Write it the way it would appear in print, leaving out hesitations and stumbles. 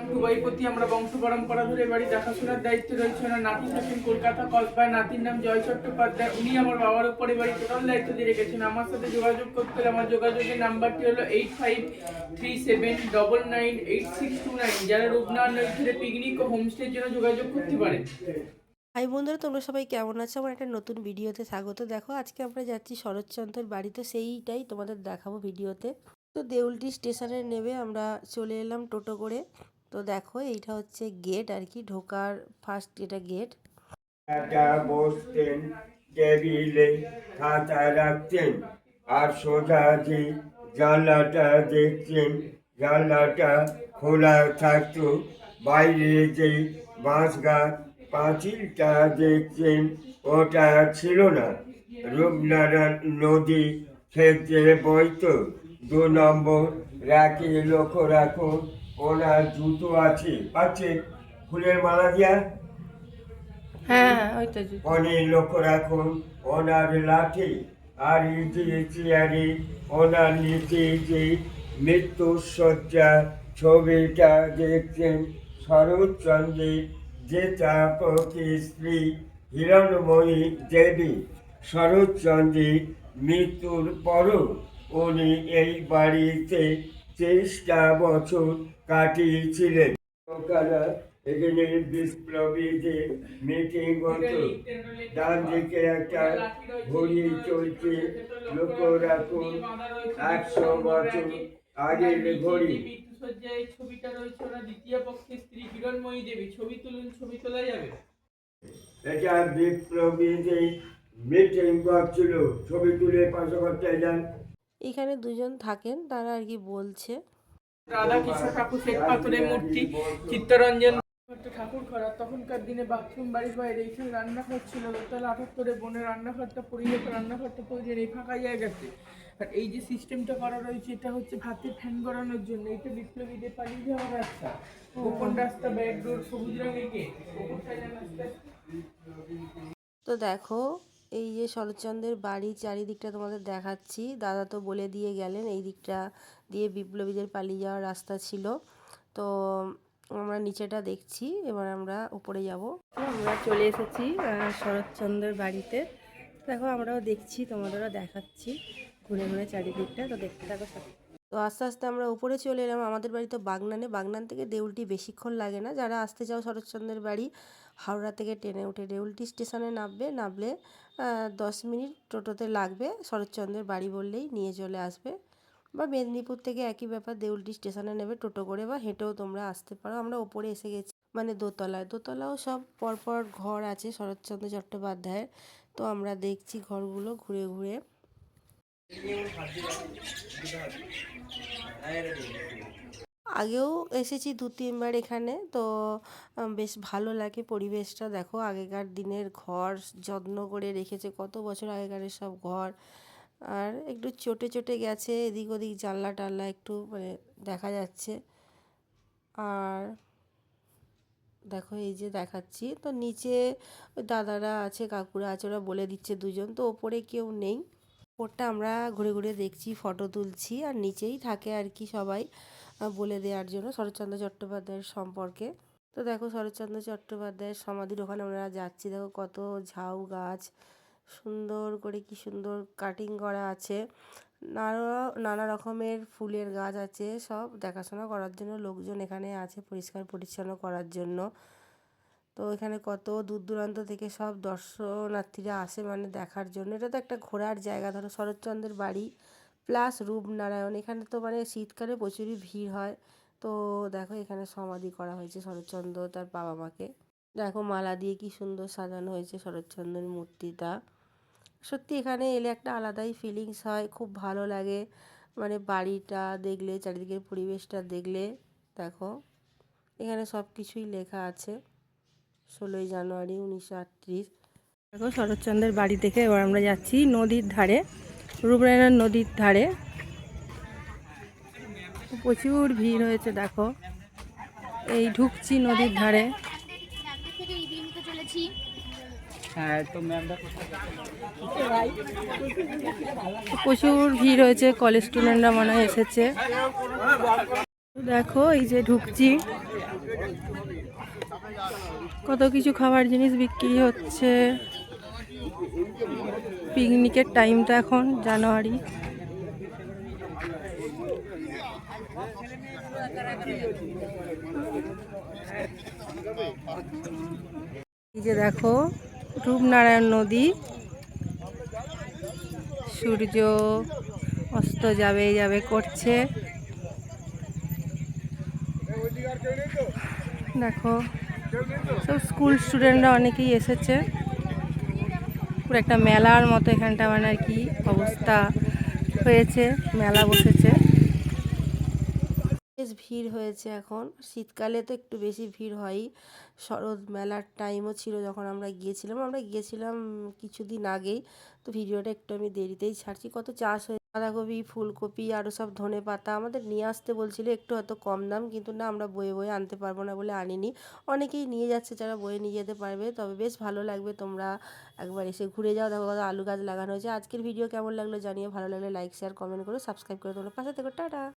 দুবাইপতি আমরা বংশ পরম্পরা ধরে বাড়ি দেখাশোনার দায়িত্ব রয়েছে। ওনার নাতি থাকেন কলকাতা কসবায়, নাতির নাম জয় চট্টোপাধ্যায়। উনি আমার বাবার উপরে বাড়ি টোটাল দায়িত্ব দিয়ে রেখেছেন। আমার সাথে যোগাযোগ করতে হলে আমার যোগাযোগের নাম্বারটি হলো 8537998629। যারা রূপনারায়ণ নদীতে পিকনিক ও হোমস্টের জন্য যোগাযোগ করতে পারেন। হাই বন্ধুরা, তোমরা সবাই কেমন আছো? আমার একটা নতুন ভিডিওতে স্বাগত। দেখো আজকে আমরা যাচ্ছি শরৎচন্দ্রের বাড়িতে, সেইটাই তোমাদের দেখাবো ভিডিওতে। তো দেউলটি স্টেশনে নেমে আমরা চলে এলাম টোটো করে। তো দেখো এইটা হচ্ছে গেট আর কি, ঢোকার ফার্স্ট এটা গেট। বসতেন, টেবিলে খাতা রাখতেন, আর সোজা যে জানলাটা দেখতেন, জানলাটা খোলা থাকতো। বাইরে যে বাঁশ গাছ পাঁচিলটা দেখছেন, ওটা ছিল না। রূপনারায়ণ নদী ক্ষেত্রে বইতো। 2 নম্বর রাখে লক্ষ্য রাখুন, ওনার জুতো আছে, পাচ্ছে ফুলের মালা দিয়া। অনেক লক্ষ্য রাখুন ওনার লাঠি, আর চেয়ারে ওনার নিচে যে মৃত্যুসজ্জা ছবিটা দেখছেন, শরৎচন্দ্রের জেঠাপকি স্ত্রী হিরণময়ী দেবী। শরৎচন্দ্রের মৃত্যুর পরও উনি এই বাড়িতে 23টা বছর কাটিয়েছিলেন। এখানে বিপ্লবীদের মিটিং হতো। ডান দিকে একটা ঘড়ি চলছে, লক্ষ্য রাখুন 100 বছর আগের ঘড়ি। ছবিটা রয়েছে ওনার দ্বিতীয় পক্ষের স্ত্রী হিরণময়ী দেবী। ছবি তুলুন, ছবি তোলা যাবে। এটা বিপ্লবীদের মিটিং করছিল, ছবি তুলে পাশে করতে যান। এখানে দুজন থাকেন, তারা আর কি বলছে। রাধা কৃষ্ণ ঠাকুর শ্বেত পাথরের মূর্তি, চিত্তরঞ্জন ঠাকুর ঘর। তখনকার দিনে বাথরুম বাড়ির বাইরে, এখানে রান্নাঘর ছিল। দোতলা 78 বনের রান্নাঘরটা পরিয়ে, রান্নাঘরটা পরিয়ে এই ফাঁকা জায়গাতে। আর এই যে সিস্টেমটা করা রয়েছে, এটা হচ্ছে ভাতের ফ্যান করানোর জন্য। এটা বিপ্লবীদের পালিয়ে যাওয়ার রাস্তা, গোপন রাস্তা, ব্যাক রোড, সবুজ রঙের গেট। তো দেখো এই যে শরৎচন্দ্রের বাড়ির চারিদিকটা তোমাদের দেখাচ্ছি। দাদা তো বলে দিয়ে গেলেন এই দিকটা দিয়ে বিপ্লবীদের পালিয়ে যাওয়ার রাস্তা ছিল। তো আমরা নিচেটা দেখছি, এবার আমরা উপরে যাব। আমরা চলে এসেছি শরৎচন্দ্রের বাড়িতে। দেখো আমরাও দেখছি, তোমাদেরও দেখাচ্ছি ঘুরে ঘুরে চারিদিকটা। তো দেখতে থাকো। তো আস্তে আস্তে আমরা উপরে চলে এলাম। আমাদের বাড়ি তো বাগনানে, বাগনান থেকে দেউলটি বেশিক্ষণ লাগে না। যারা আসতে চাও শরৎচন্দ্রের বাড়ি, হাওড়া থেকে ট্রেনে উঠে দেউলটি স্টেশনে নামলে 10 মিনিট টোটোতে লাগবে। শরৎচন্দ্রের বাড়ি বললেই নিয়ে চলে আসবে। বা মেদিনীপুর থেকে একই ব্যাপার, দেউলটি স্টেশনে নেবে টোটো করে, বা হেঁটেও তোমরা আসতে পারো। আমরা ওপরে এসে গেছি, মানে দোতলাও সব পরপর ঘর আছে শরৎচন্দ্র চট্টোপাধ্যায়ের। তো আমরা দেখছি ঘরগুলো ঘুরে ঘুরে। আগেও এসেছি 2-3 বার এখানে। তো বেশ ভালো লাগে পরিবেশটা। দেখো আগেকার দিনের ঘর যত্ন করে রেখেছে, কত বছর আগেকার সব ঘর। আর একটু চটে চটে গেছে, এদিক ওদিক জানলা টাল্লা একটু মানে দেখা যাচ্ছে। আর দেখো এই যে দেখাচ্ছি, তো নিচে দাদারা আছে, কাকুরা আছে, ওরা বলে দিচ্ছে দুজন। তো ওপরে কেউ নেই, ওপরটা আমরা ঘুরে ঘুরে দেখছি, ফটো তুলছি। আর নিচেই থাকে আর কি সবাই বলে দেওয়ার জন্য শরৎচন্দ্র চট্টোপাধ্যায়ের সম্পর্কে। তো দেখো শরৎচন্দ্র চট্টোপাধ্যায়ের সমাধির ওখানে আমরা যাচ্ছি। দেখো কত ঝাউ গাছ, সুন্দর করে কি সুন্দর কাটিং করা আছে। নানা রকমের ফুলের গাছ আছে, সব দেখাশোনা করার জন্য লোকজন এখানে আছে, পরিষ্কার পরিচ্ছন্ন করার জন্য। তো এখানে কত দূর দূরান্ত থেকে সব দর্শনার্থীরা আসে মানে দেখার জন্য। এটা তো একটা ঘোরার জায়গা। ধরো শরৎচন্দ্রের বাড়ি প্লাস রূপনারায়ণ, এখানে তো মানে শীতকালে প্রচুরই ভিড় হয়। তো দেখো এখানে সমাধি করা হয়েছে শরৎচন্দ্র তার বাবা মাকে। দেখো মালা দিয়ে কি সুন্দর সাজানো হয়েছে শরৎচন্দ্রের মূর্তিটা। সত্যি এখানে এলে একটা আলাদাই ফিলিংস হয়, খুব ভালো লাগে। মানে বাড়িটা দেখলে, চারিদিকের পরিবেশটা দেখলে। দেখো এখানে সব কিছুই লেখা আছে। 16ই জানুয়ারি 1938। দেখো শরৎচন্দ্রের বাড়ি থেকে এবার আমরা যাচ্ছি নদীর ধারে, রূপনারায়ণ নদীর ধারে। প্রচুর ভিড় হয়েছে, দেখো এই ঢুকছি নদীর ধারে। হ্যাঁ তো ম্যামরা প্রচুর ভিড় হয়েছে, কলেজ স্টুডেন্টরা মনে হয় এসেছে। দেখো এই যে ঢুকছি, কত কিছু খাবার জিনিস বিক্রি হচ্ছে। পিকনিকের টাইমটা এখন জানুয়ারি। এই যে দেখো রূপনারায়ণ নদী, সূর্য অস্ত যাবে যাবে করছে। দেখো সব স্কুল স্টুডেন্টরা অনেকেই এসেছে। পুরো একটা মেলার মতো এখানটা মানে আর কি অবস্থা হয়েছে, মেলা বসেছে। বেশ ভিড় হয়েছে এখন, শীতকালে তো একটু বেশি ভিড় হয়ই। শরৎ মেলার টাইমও ছিল যখন আমরা গিয়েছিলাম কিছুদিন আগেই। তো ভিডিওটা একটু আমি দেরিতেই ছাড়ছি। কত চাষ হয়ে বাঁধাকপি, ফুলকপি আরও সব ধনেপাতা আমাদের নিয়ে আসতে বলছিল, একটু হয়তো কম দাম, কিন্তু না আমরা বয়ে বয়ে আনতে পারবো না বলে আনিনি। অনেকেই নিয়ে যাচ্ছে যারা বয়ে নিয়ে যেতে পারবে। তবে বেশ ভালো লাগবে, তোমরা একবার এসে ঘুরে যাও। দেখো কত আলু গাছ লাগানো হয়েছে। আজকের ভিডিও কেমন লাগলো জানিয়ে, ভালো লাগলে লাইক শেয়ার কমেন্ট করো, সাবস্ক্রাইব করে তোমরা পাশে থেকো। টাটা।